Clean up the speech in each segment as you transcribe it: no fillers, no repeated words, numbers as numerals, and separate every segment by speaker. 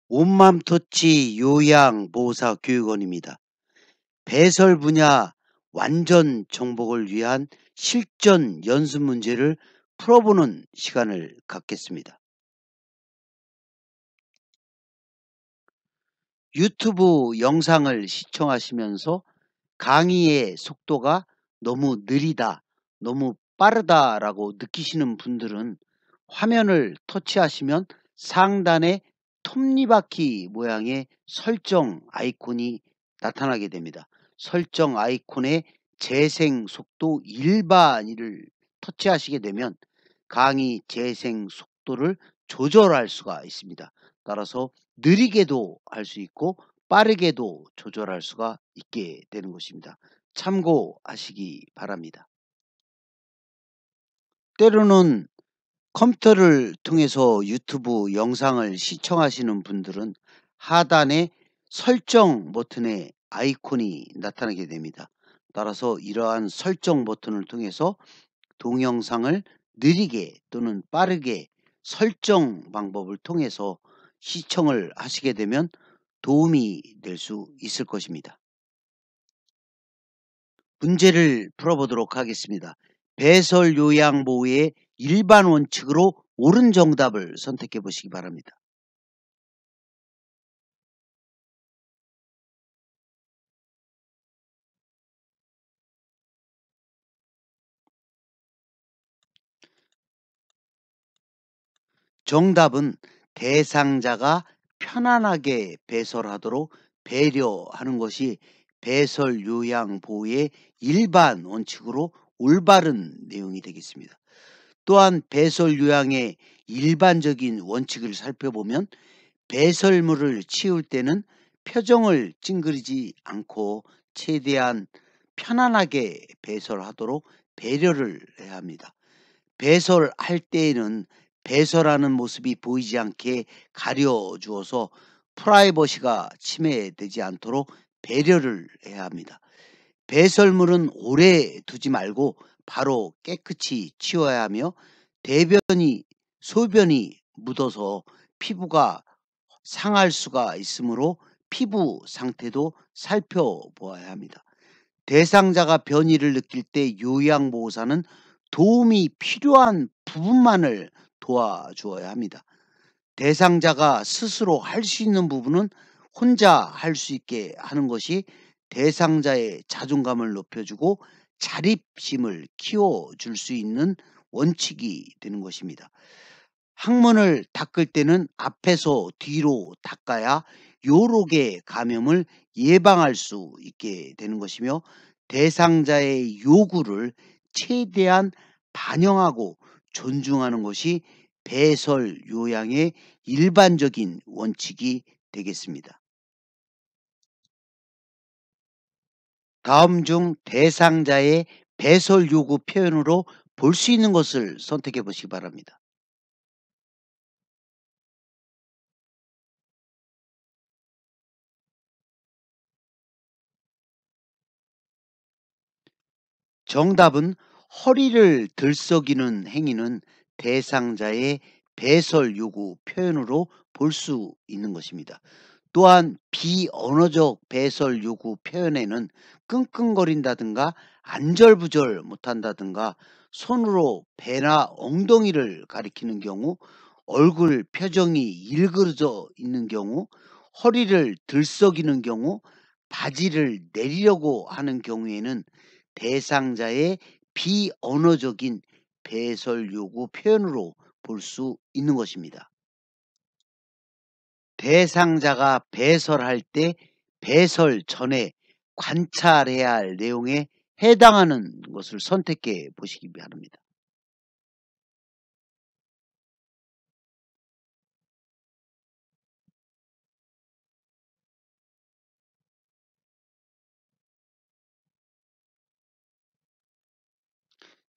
Speaker 1: 온맘터치 요양보호사교육원입니다. 배설 분야 완전 정복을 위한 실전 연습 문제를 풀어보는 시간을 갖겠습니다. 유튜브 영상을 시청하시면서 강의의 속도가 너무 느리다, 너무 빠르다라고 느끼시는 분들은 화면을 터치하시면 상단에 톱니바퀴 모양의 설정 아이콘이 나타나게 됩니다. 설정 아이콘의 재생 속도 일반을 터치하시게 되면 강의 재생 속도를 조절할 수가 있습니다. 따라서 느리게도 할 수 있고 빠르게도 조절할 수가 있게 되는 것입니다. 참고하시기 바랍니다. 때로는 컴퓨터를 통해서 유튜브 영상을 시청하시는 분들은 하단에 설정 버튼의 아이콘이 나타나게 됩니다. 따라서 이러한 설정 버튼을 통해서 동영상을 느리게 또는 빠르게 설정 방법을 통해서 시청을 하시게 되면 도움이 될 수 있을 것입니다. 문제를 풀어보도록 하겠습니다. 배설 요양 보호의 일반 원칙으로 옳은 정답을 선택해 보시기 바랍니다. 정답은 대상자가 편안하게 배설하도록 배려하는 것이 배설 요양 보호의 일반 원칙으로 올바른 내용이 되겠습니다. 또한 배설 요양의 일반적인 원칙을 살펴보면 배설물을 치울 때는 표정을 찡그리지 않고 최대한 편안하게 배설하도록 배려를 해야 합니다. 배설할 때에는 배설하는 모습이 보이지 않게 가려주어서 프라이버시가 침해되지 않도록 배려를 해야 합니다. 배설물은 오래 두지 말고 바로 깨끗이 치워야 하며 대변이 소변이 묻어서 피부가 상할 수가 있으므로 피부 상태도 살펴보아야 합니다. 대상자가 변이를 느낄 때 요양보호사는 도움이 필요한 부분만을 도와주어야 합니다. 대상자가 스스로 할 수 있는 부분은 혼자 할 수 있게 하는 것이 대상자의 자존감을 높여주고 자립심을 키워줄 수 있는 원칙이 되는 것입니다. 항문을 닦을 때는 앞에서 뒤로 닦아야 요록의 감염을 예방할 수 있게 되는 것이며 대상자의 요구를 최대한 반영하고 존중하는 것이 배설 요양의 일반적인 원칙이 되겠습니다. 다음 중 대상자의 배설 요구 표현으로 볼 수 있는 것을 선택해 보시기 바랍니다. 정답은 허리를 들썩이는 행위는 대상자의 배설 요구 표현으로 볼 수 있는 것입니다. 또한 비언어적 배설 요구 표현에는 끙끙거린다든가 안절부절 못한다든가 손으로 배나 엉덩이를 가리키는 경우, 얼굴 표정이 일그러져 있는 경우, 허리를 들썩이는 경우, 바지를 내리려고 하는 경우에는 대상자의 비언어적인 배설 요구 표현으로 볼 수 있는 것입니다. 대상자가 배설할 때 배설 전에 관찰해야 할 내용에 해당하는 것을 선택해 보시기 바랍니다.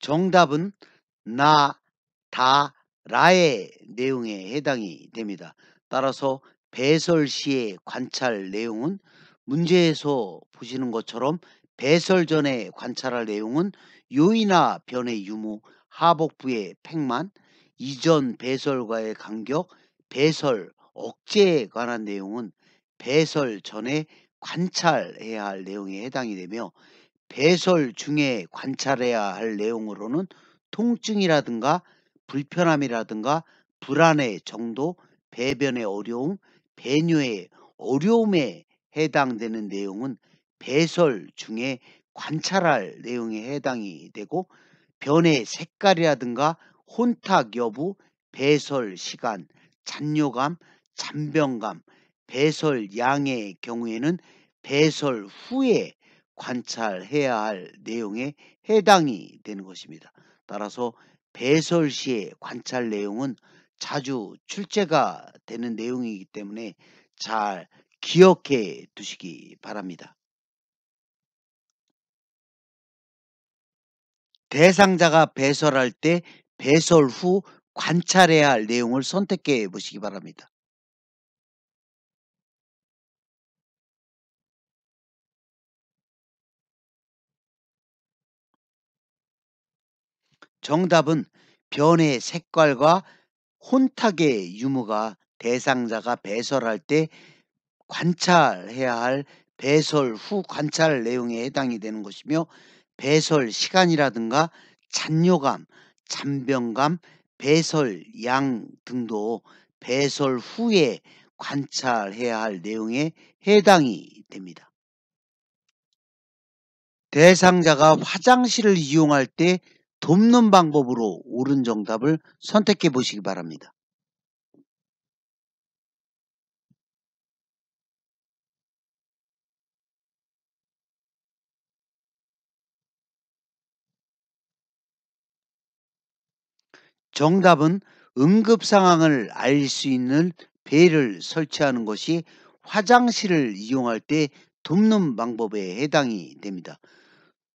Speaker 1: 정답은 나, 다, 라의 내용에 해당이 됩니다. 따라서 배설 시의 관찰 내용은 문제에서 보시는 것처럼 배설 전에 관찰할 내용은 요이나 변의 유무, 하복부의 팽만, 이전 배설과의 간격, 배설 억제에 관한 내용은 배설 전에 관찰해야 할 내용에 해당이 되며, 배설 중에 관찰해야 할 내용으로는 통증이라든가 불편함이라든가 불안의 정도, 배변의 어려움, 배뇨의 어려움에 해당되는 내용은 배설 중에 관찰할 내용에 해당이 되고, 변의 색깔이라든가 혼탁 여부, 배설 시간, 잔뇨감, 잔병감, 배설 양의 경우에는 배설 후에 관찰해야 할 내용에 해당이 되는 것입니다. 따라서 배설 시의 관찰 내용은 자주 출제가 되는 내용이기 때문에 잘 기억해 두시기 바랍니다. 대상자가 배설할 때 배설 후 관찰해야 할 내용을 선택해 보시기 바랍니다. 정답은 변의 색깔과 혼탁의 유무가 대상자가 배설할 때 관찰해야 할 배설 후 관찰 내용에 해당이 되는 것이며, 배설 시간이라든가 잔뇨감, 잔병감, 배설 양 등도 배설 후에 관찰해야 할 내용에 해당이 됩니다. 대상자가 화장실을 이용할 때 돕는 방법으로 옳은 정답을 선택해 보시기 바랍니다. 정답은 응급 상황을 알 수 있는 배를 설치하는 것이 화장실을 이용할 때 돕는 방법에 해당이 됩니다.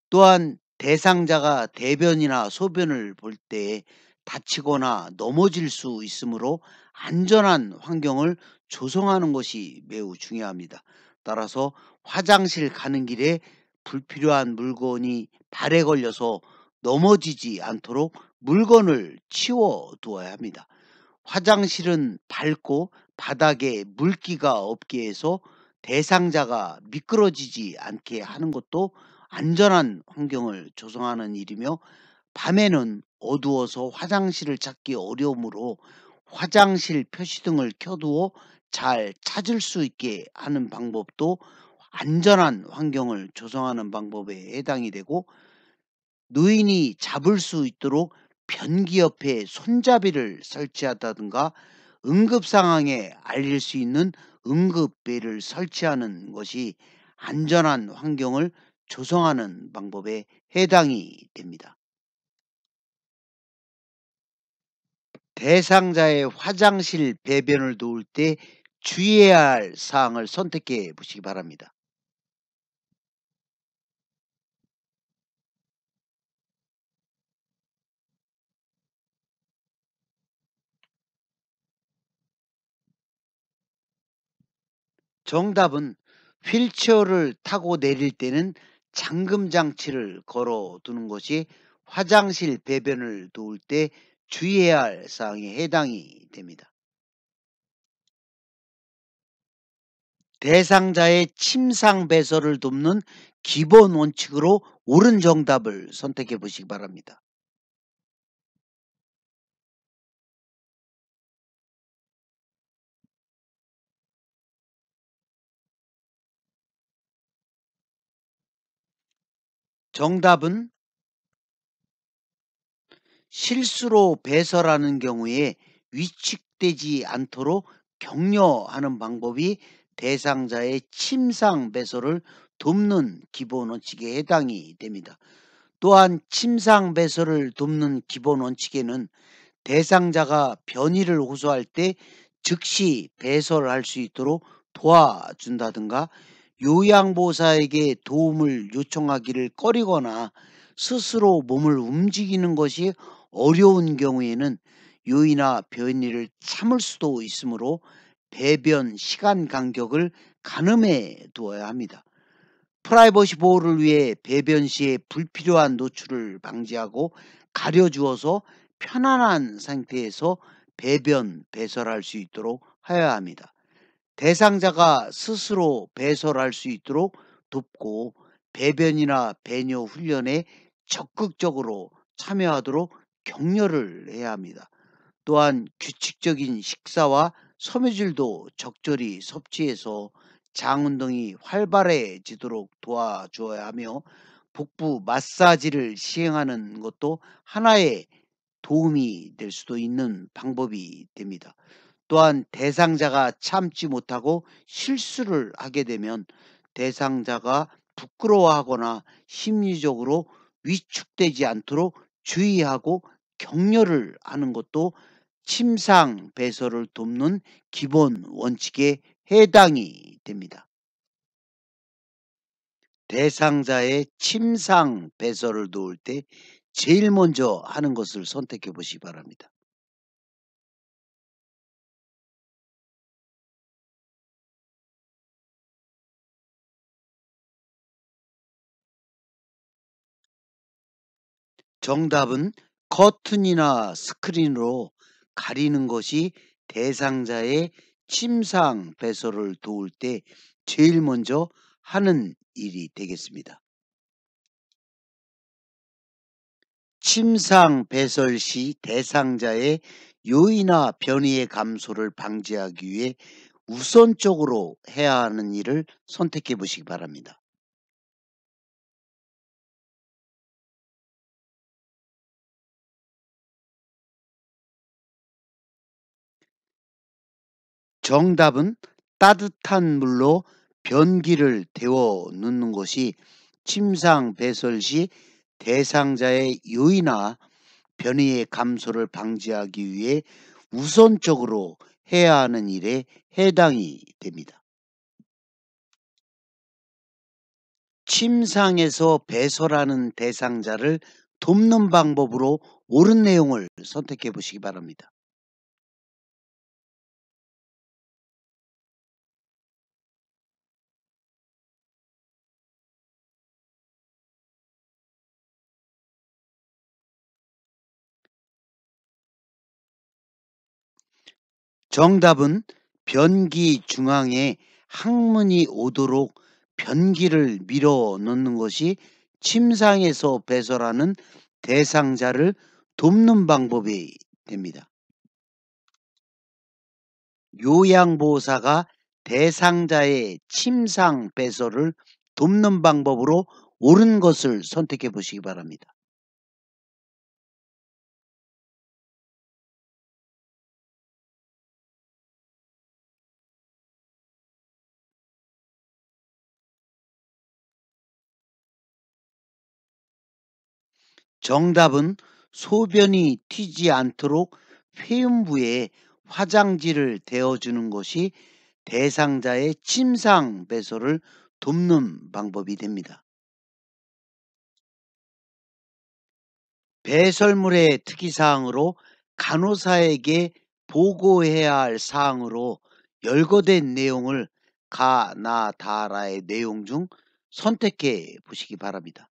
Speaker 1: 또한 대상자가 대변이나 소변을 볼 때 다치거나 넘어질 수 있으므로 안전한 환경을 조성하는 것이 매우 중요합니다. 따라서 화장실 가는 길에 불필요한 물건이 발에 걸려서 넘어지지 않도록 물건을 치워 두어야 합니다. 화장실은 밝고 바닥에 물기가 없게 해서 대상자가 미끄러지지 않게 하는 것도 안전한 환경을 조성하는 일이며, 밤에는 어두워서 화장실을 찾기 어려우므로 화장실 표시등을 켜두어 잘 찾을 수 있게 하는 방법도 안전한 환경을 조성하는 방법에 해당이 되고, 노인이 잡을 수 있도록 변기 옆에 손잡이를 설치한다든가 응급 상황에 알릴 수 있는 응급벨을 설치하는 것이 안전한 환경을 조성하는 방법에 해당이 됩니다. 대상자의 화장실 배변을 도울 때 주의해야 할 사항을 선택해 보시기 바랍니다. 정답은 휠체어를 타고 내릴 때는 잠금 장치를 걸어 두는 것이 화장실 배변을 도울 때 주의해야 할 사항에 해당이 됩니다. 대상자의 침상 배설을 돕는 기본 원칙으로 옳은 정답을 선택해 보시기 바랍니다. 정답은 실수로 배설하는 경우에 위축되지 않도록 격려하는 방법이 대상자의 침상 배설을 돕는 기본 원칙에 해당이 됩니다. 또한 침상 배설을 돕는 기본 원칙에는 대상자가 변이를 호소할 때 즉시 배설할 수 있도록 도와준다든가, 요양보호사에게 도움을 요청하기를 꺼리거나 스스로 몸을 움직이는 것이 어려운 경우에는 요이나 변이를 참을 수도 있으므로 배변 시간 간격을 가늠해 두어야 합니다. 프라이버시 보호를 위해 배변 시에 불필요한 노출을 방지하고 가려주어서 편안한 상태에서 배변 배설할 수 있도록 하여야 합니다. 대상자가 스스로 배설할 수 있도록 돕고 배변이나 배뇨 훈련에 적극적으로 참여하도록 격려를 해야 합니다. 또한 규칙적인 식사와 섬유질도 적절히 섭취해서 장 운동이 활발해지도록 도와주어야 하며 복부 마사지를 시행하는 것도 하나의 도움이 될 수도 있는 방법이 됩니다. 또한 대상자가 참지 못하고 실수를 하게 되면 대상자가 부끄러워하거나 심리적으로 위축되지 않도록 주의하고 격려를 하는 것도 침상 배설을 돕는 기본 원칙에 해당이 됩니다. 대상자의 침상 배설을 도울 때 제일 먼저 하는 것을 선택해 보시기 바랍니다. 정답은 커튼이나 스크린으로 가리는 것이 대상자의 침상 배설을 도울 때 제일 먼저 하는 일이 되겠습니다. 침상 배설 시 대상자의 요이나 변이의 감소를 방지하기 위해 우선적으로 해야 하는 일을 선택해 보시기 바랍니다. 정답은 따뜻한 물로 변기를 데워 넣는 것이 침상 배설 시 대상자의 요이나 변이의 감소를 방지하기 위해 우선적으로 해야 하는 일에 해당이 됩니다. 침상에서 배설하는 대상자를 돕는 방법으로 옳은 내용을 선택해 보시기 바랍니다. 정답은 변기 중앙에 항문이 오도록 변기를 밀어 넣는 것이 침상에서 배설하는 대상자를 돕는 방법이 됩니다. 요양보호사가 대상자의 침상 배설을 돕는 방법으로 옳은 것을 선택해 보시기 바랍니다. 정답은 소변이 튀지 않도록 회음부에 화장지를 대어주는 것이 대상자의 침상 배설을 돕는 방법이 됩니다. 배설물의 특이사항으로 간호사에게 보고해야 할 사항으로 열거된 내용을 가, 나, 다라의 내용 중 선택해 보시기 바랍니다.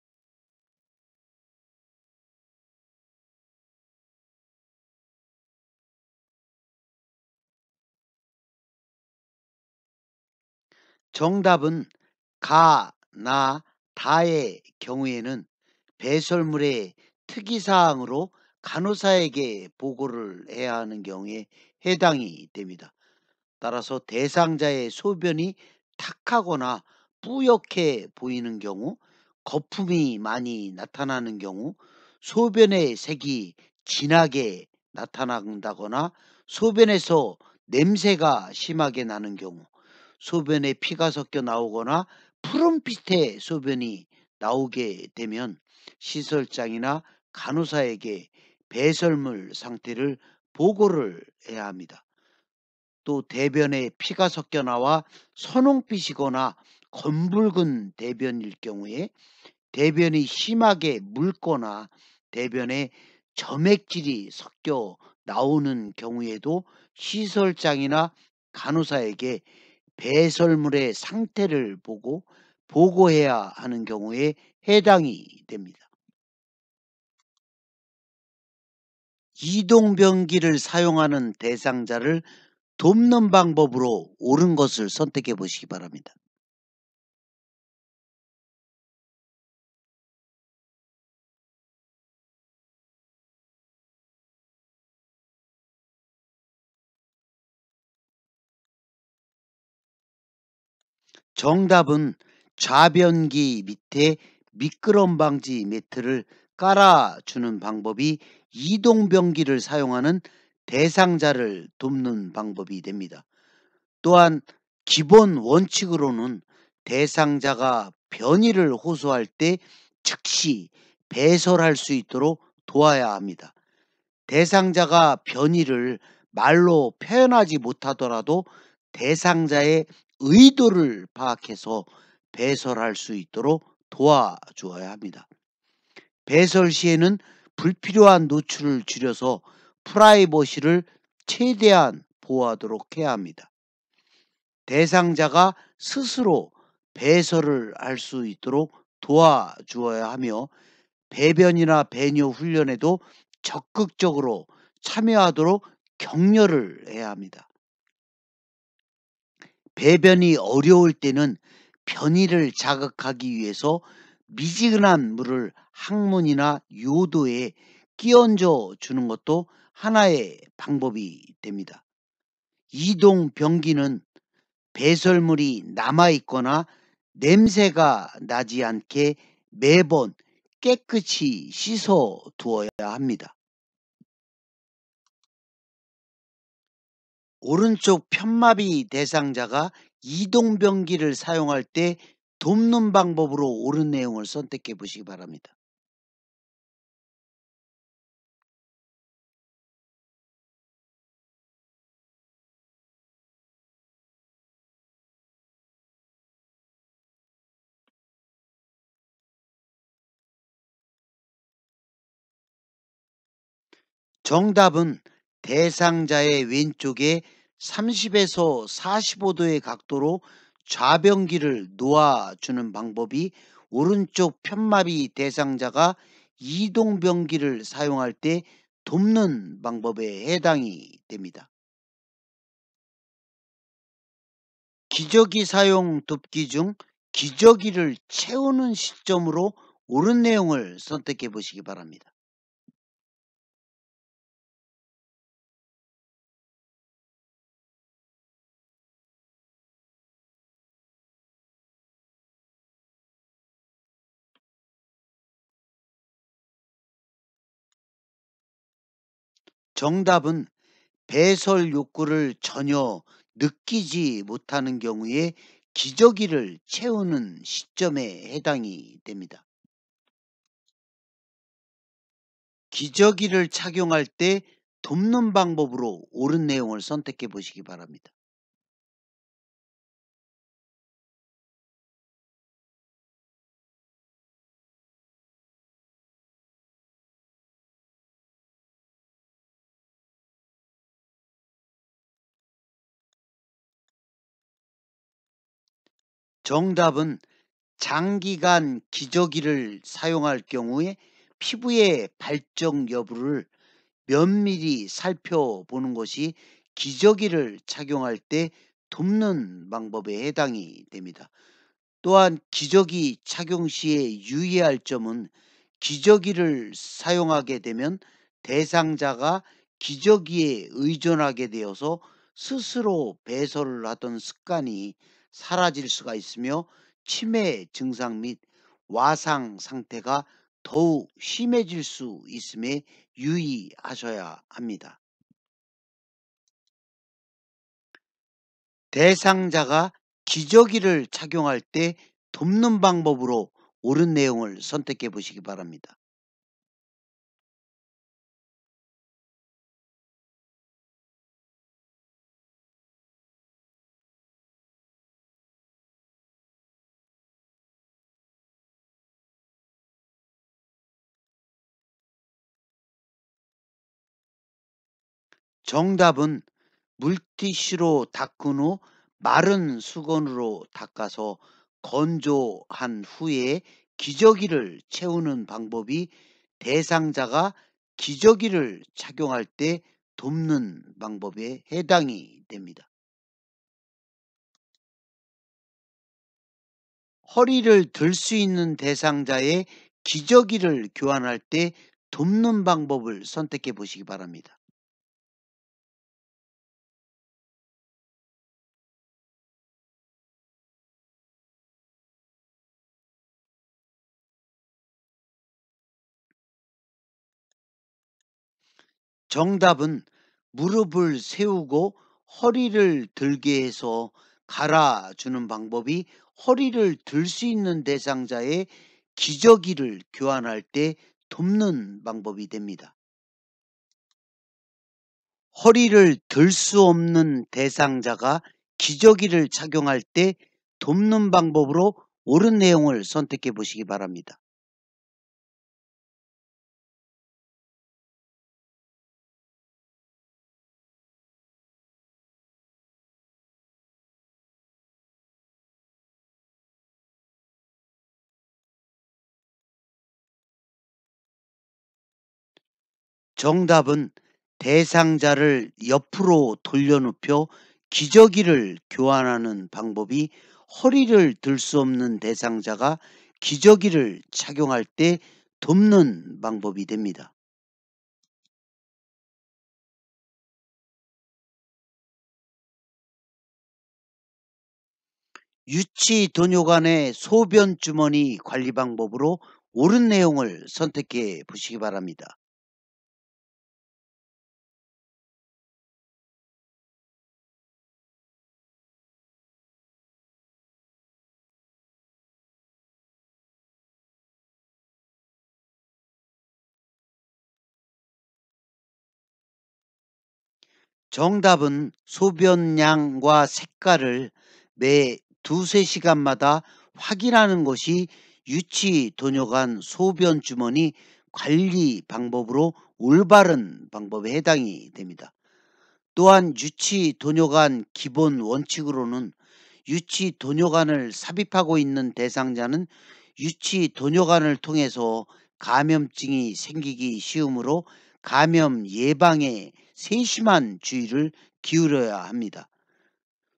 Speaker 1: 정답은 가, 나, 다의 경우에는 배설물의 특이사항으로 간호사에게 보고를 해야 하는 경우에 해당이 됩니다. 따라서 대상자의 소변이 탁하거나 뿌옇게 보이는 경우, 거품이 많이 나타나는 경우, 소변의 색이 진하게 나타난다거나 소변에서 냄새가 심하게 나는 경우, 소변에 피가 섞여 나오거나 푸른빛의 소변이 나오게 되면 시설장이나 간호사에게 배설물 상태를 보고를 해야 합니다. 또 대변에 피가 섞여 나와 선홍빛이거나 검붉은 대변일 경우에 대변이 심하게 묽거나 대변에 점액질이 섞여 나오는 경우에도 시설장이나 간호사에게 배설물의 상태를 보고 보고해야 하는 경우에 해당이 됩니다. 이동변기를 사용하는 대상자를 돕는 방법으로 옳은 것을 선택해 보시기 바랍니다. 정답은 좌변기 밑에 미끄럼 방지 매트를 깔아주는 방법이 이동변기를 사용하는 대상자를 돕는 방법이 됩니다. 또한 기본 원칙으로는 대상자가 변이를 호소할 때 즉시 배설할 수 있도록 도와야 합니다. 대상자가 변이를 말로 표현하지 못하더라도 대상자의 의도를 파악해서 배설할 수 있도록 도와주어야 합니다. 배설 시에는 불필요한 노출을 줄여서 프라이버시를 최대한 보호하도록 해야 합니다. 대상자가 스스로 배설을 할 수 있도록 도와주어야 하며 배변이나 배뇨 훈련에도 적극적으로 참여하도록 격려를 해야 합니다. 배변이 어려울 때는 변이를 자극하기 위해서 미지근한 물을 항문이나 요도에 끼얹어 주는 것도 하나의 방법이 됩니다. 이동 변기는 배설물이 남아있거나 냄새가 나지 않게 매번 깨끗이 씻어 두어야 합니다. 오른쪽 편마비 대상자가 이동변기를 사용할 때 돕는 방법으로 옳은 내용을 선택해 보시기 바랍니다. 정답은 대상자의 왼쪽에 30에서 45도의 각도로 좌변기를 놓아주는 방법이 오른쪽 편마비 대상자가 이동변기를 사용할 때 돕는 방법에 해당이 됩니다. 기저귀 사용 돕기 중 기저귀를 채우는 시점으로 옳은 내용을 선택해 보시기 바랍니다. 정답은 배설 욕구를 전혀 느끼지 못하는 경우에 기저귀를 채우는 시점에 해당이 됩니다. 기저귀를 착용할 때 돕는 방법으로 옳은 내용을 선택해 보시기 바랍니다. 정답은 장기간 기저귀를 사용할 경우에 피부의 발정 여부를 면밀히 살펴보는 것이 기저귀를 착용할 때 돕는 방법에 해당이 됩니다. 또한 기저귀 착용 시에 유의할 점은 기저귀를 사용하게 되면 대상자가 기저귀에 의존하게 되어서 스스로 배설을 하던 습관이 사라질 수가 있으며 치매 증상 및 와상 상태가 더욱 심해질 수 있음에 유의하셔야 합니다. 대상자가 기저귀를 착용할 때 돕는 방법으로 옳은 내용을 선택해 보시기 바랍니다. 정답은 물티슈로 닦은 후 마른 수건으로 닦아서 건조한 후에 기저귀를 채우는 방법이 대상자가 기저귀를 착용할 때 돕는 방법에 해당이 됩니다. 허리를 들 수 있는 대상자의 기저귀를 교환할 때 돕는 방법을 선택해 보시기 바랍니다. 정답은 무릎을 세우고 허리를 들게 해서 갈아주는 방법이 허리를 들 수 있는 대상자의 기저귀를 교환할 때 돕는 방법이 됩니다. 허리를 들 수 없는 대상자가 기저귀를 착용할 때 돕는 방법으로 옳은 내용을 선택해 보시기 바랍니다. 정답은 대상자를 옆으로 돌려눕혀 기저귀를 교환하는 방법이 허리를 들 수 없는 대상자가 기저귀를 착용할 때 돕는 방법이 됩니다. 유치 도뇨관의 소변 주머니 관리 방법으로 옳은 내용을 선택해 보시기 바랍니다. 정답은 소변량과 색깔을 매 두세 시간마다 확인하는 것이 유치 도뇨관 소변 주머니 관리 방법으로 올바른 방법에 해당이 됩니다. 또한 유치 도뇨관 기본 원칙으로는 유치 도뇨관을 삽입하고 있는 대상자는 유치 도뇨관을 통해서 감염증이 생기기 쉬우므로 감염 예방에 세심한 주의를 기울여야 합니다.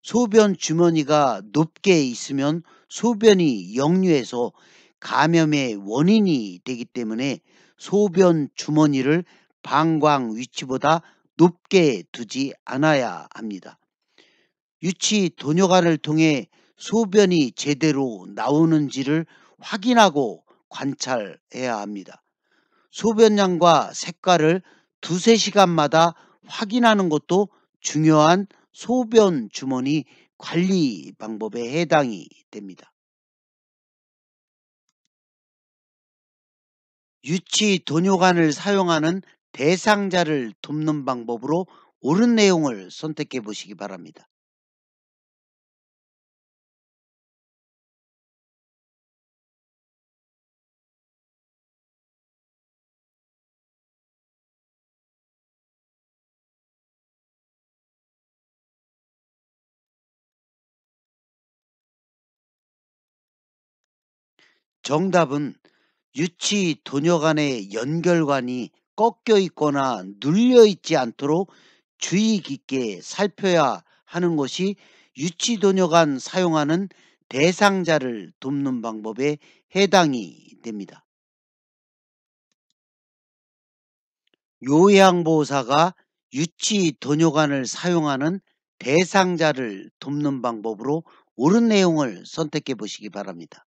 Speaker 1: 소변 주머니가 높게 있으면 소변이 역류해서 감염의 원인이 되기 때문에 소변 주머니를 방광 위치보다 높게 두지 않아야 합니다. 유치 도뇨관을 통해 소변이 제대로 나오는지를 확인하고 관찰해야 합니다. 소변량과 색깔을 두세 시간마다 확인하는 것도 중요한 소변 주머니 관리 방법에 해당이 됩니다. 유치 도뇨관을 사용하는 대상자를 돕는 방법으로 옳은 내용을 선택해 보시기 바랍니다. 정답은 유치 도녀 간의 연결관이 꺾여 있거나 눌려 있지 않도록 주의 깊게 살펴야 하는 것이 유치 도녀 간 사용하는 대상자를 돕는 방법에 해당이 됩니다. 요양보호사가 유치 도뇨관을 사용하는 대상자를 돕는 방법으로 옳은 내용을 선택해 보시기 바랍니다.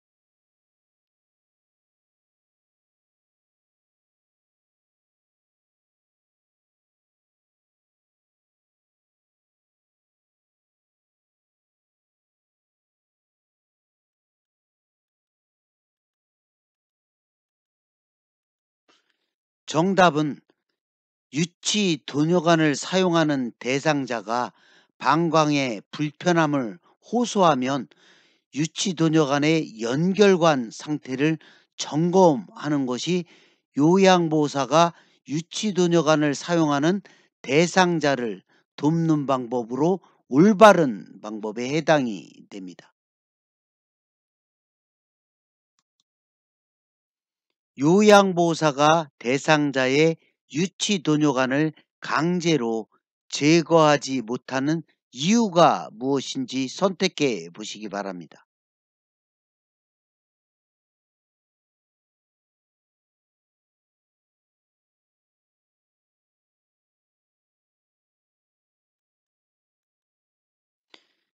Speaker 1: 정답은 유치 도뇨관을 사용하는 대상자가 방광의 불편함을 호소하면 유치 도뇨관의 연결관 상태를 점검하는 것이 요양보호사가 유치 도뇨관을 사용하는 대상자를 돕는 방법으로 올바른 방법에 해당이 됩니다. 요양보호사가 대상자의 유치 도뇨관을 강제로 제거하지 못하는 이유가 무엇인지 선택해 보시기 바랍니다.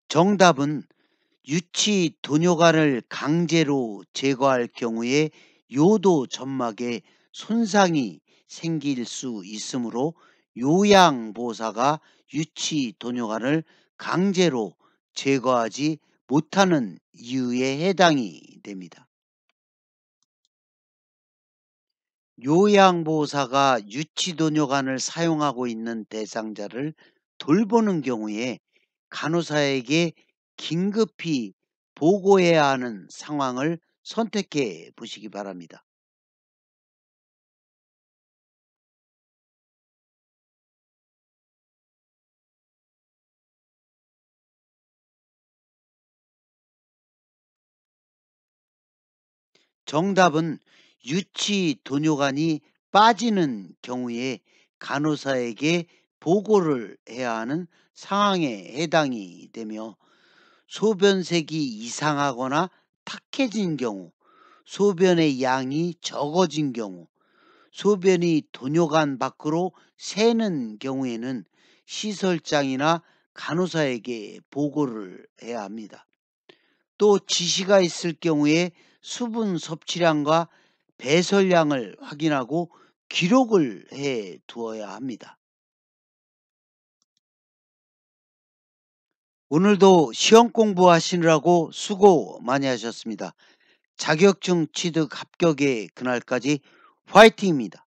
Speaker 1: 정답은 유치 도뇨관을 강제로 제거할 경우에 요도 점막에 손상이 생길 수 있으므로 요양보호사가 유치 도뇨관을 강제로 제거하지 못하는 이유에 해당이 됩니다. 요양보호사가 유치도뇨관을 사용하고 있는 대상자를 돌보는 경우에 간호사에게 긴급히 보고해야 하는 상황을 선택해 보시기 바랍니다. 정답은 유치도뇨관이 빠지는 경우에 간호사에게 보고를 해야 하는 상황에 해당이 되며, 소변색이 이상하거나 탁해진 경우, 소변의 양이 적어진 경우, 소변이 도뇨관 밖으로 새는 경우에는 시설장이나 간호사에게 보고를 해야 합니다. 또 지시가 있을 경우에 수분 섭취량과 배설량을 확인하고 기록을 해 두어야 합니다. 오늘도 시험 공부하시느라고 수고 많이 하셨습니다. 자격증 취득 합격의 그날까지 화이팅입니다.